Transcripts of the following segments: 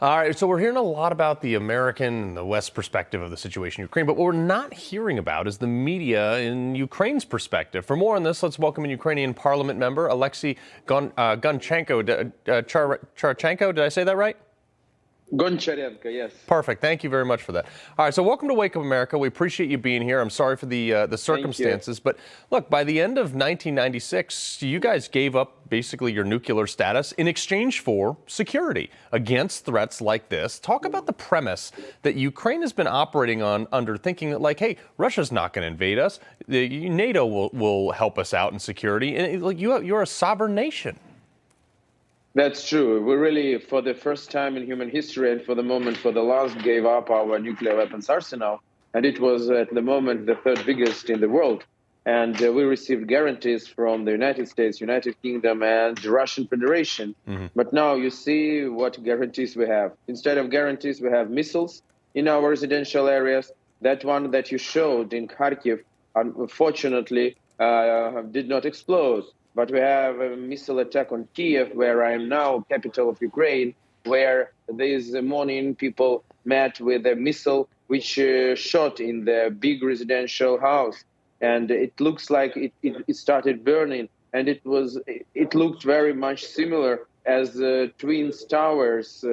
All right, so we're hearing a lot about the American and the West perspective of the situation in Ukraine, but what we're not hearing about is the media in Ukraine's perspective. For more on this, let's welcome a Ukrainian Parliament member, Alexey Goncharenko. Charchenko, did I say that right? Goncharenko, yes. Perfect. Thank you very much for that. All right, so welcome to Wake Up America. We appreciate you being here. I'm sorry for the circumstances, but look, by the end of 1996, you guys gave up basically your nuclear status in exchange for security against threats like this. Talk about the premise that Ukraine has been operating on under, thinking that, like, hey, Russia's not going to invade us. NATO will help us out in security, and like you're a sovereign nation. That's true. We really, for the first time in human history and for the moment, for the last, gave up our nuclear weapons arsenal. And it was, at the moment, the third biggest in the world. And we received guarantees from the United States, United Kingdom, and the Russian Federation. Mm-hmm. But now you see what guarantees we have. Instead of guarantees, we have missiles in our residential areas. That one that you showed in Kharkiv, unfortunately, did not explode. But we have a missile attack on Kiev, where I am now, capital of Ukraine, where this morning people met with a missile which shot in the big residential house. And it looks like it started burning. And it looked very much similar as the Twin Towers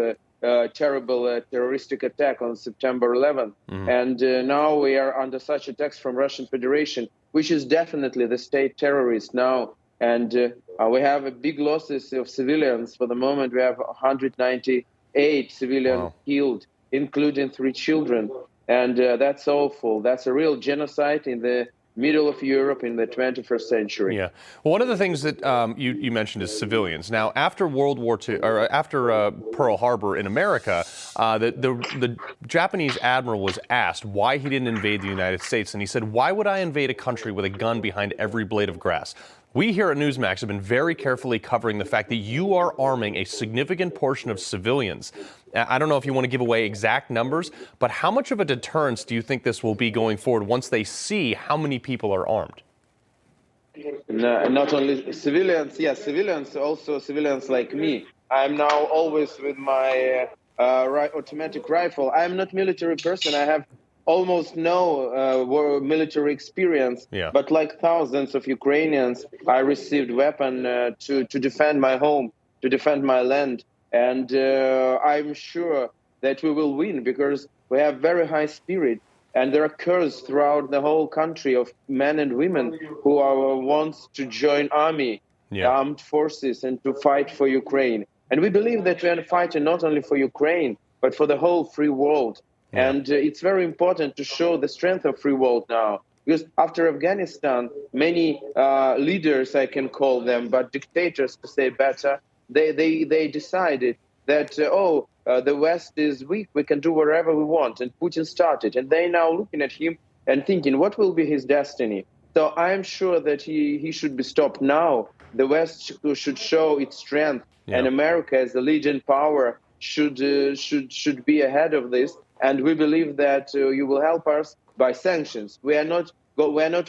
terrible terroristic attack on September 11th. Mm-hmm. And now we are under such attacks from Russian Federation, which is definitely the state terrorist now. And we have big losses of civilians. For the moment, we have 198 civilians killed, including 3 children. And that's awful. That's a real genocide in the middle of Europe in the 21st century. Yeah. Well, one of the things that you mentioned is civilians. Now, after World War II, or after Pearl Harbor in America, the Japanese admiral was asked why he didn't invade the United States. And he said, "Why would I invade a country with a gun behind every blade of grass?" We here at Newsmax have been very carefully covering the fact that you are arming a significant portion of civilians. I don't know if you want to give away exact numbers, but how much of a deterrence do you think this will be going forward once they see how many people are armed? No, not only civilians, civilians, also civilians like me. I'm now always with my automatic rifle. I'm not a military person. I have almost no military experience, but like thousands of Ukrainians, I received weapon to defend my home, to defend my land. And I'm sure that we will win because we have very high spirit. And there are curses throughout the whole country of men and women who wants to join army, armed forces, and to fight for Ukraine. And we believe that we are fighting not only for Ukraine, but for the whole free world. And it's very important to show the strength of free world now, because after Afghanistan, many leaders, I can call them, but dictators to say better, they decided that, the West is weak, we can do whatever we want. And Putin started. And they now looking at him and thinking, what will be his destiny? So I am sure that he should be stopped now. The West should show its strength. And America, as the leading power, should be ahead of this. And we believe that you will help us by sanctions. We are not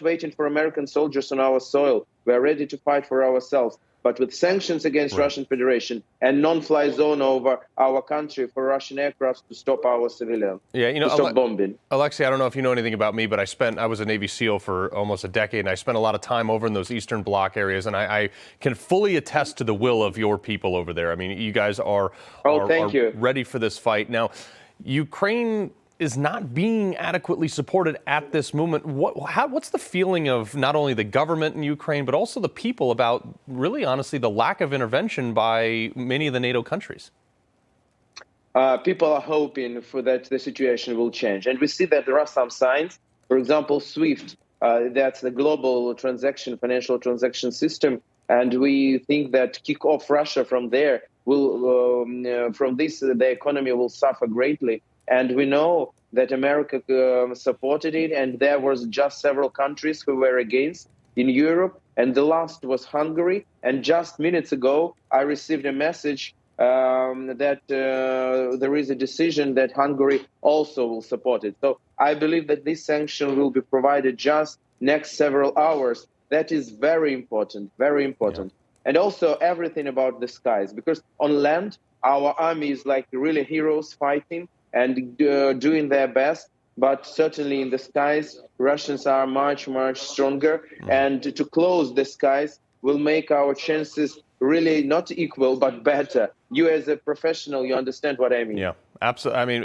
waiting for American soldiers on our soil. We are ready to fight for ourselves. But with sanctions against Russian Federation and non-fly zone over our country for Russian aircraft to stop our civilians, to stop bombing. Alexey, I don't know if you know anything about me, but I was a Navy SEAL for almost a decade, and I spent a lot of time over in those Eastern Bloc areas, and I can fully attest to the will of your people over there. I mean, you guys are ready for this fight. Now, Ukraine is not being adequately supported at this moment. What's the feeling of not only the government in Ukraine, but also the people about, really honestly, the lack of intervention by many of the NATO countries? People are hoping for that the situation will change. And we see that there are some signs. For example, SWIFT, that's the global financial transaction system. And we think that kick off Russia from there from this, the economy will suffer greatly. And we know that America supported it, and there was just several countries who were against in Europe, and the last was Hungary. And just minutes ago, I received a message that there is a decision that Hungary also will support it. So I believe that this sanction will be provided just next several hours. That is very important, very important. And also everything about the skies, because on land, our army is like really heroes fighting and doing their best. But certainly in the skies, Russians are much, much stronger. And to close the skies will make our chances really not equal, but better. You as a professional, you understand what I mean. Yeah, absolutely. I mean,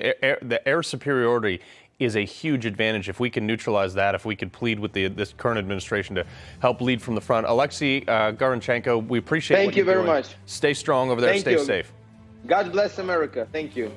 the air superiority is a huge advantage. If we can neutralize that, if we could plead with this current administration to help lead from the front. Alexey Goncharenko, we appreciate Thank you very much. Stay strong over there. Stay safe. God bless America. Thank you.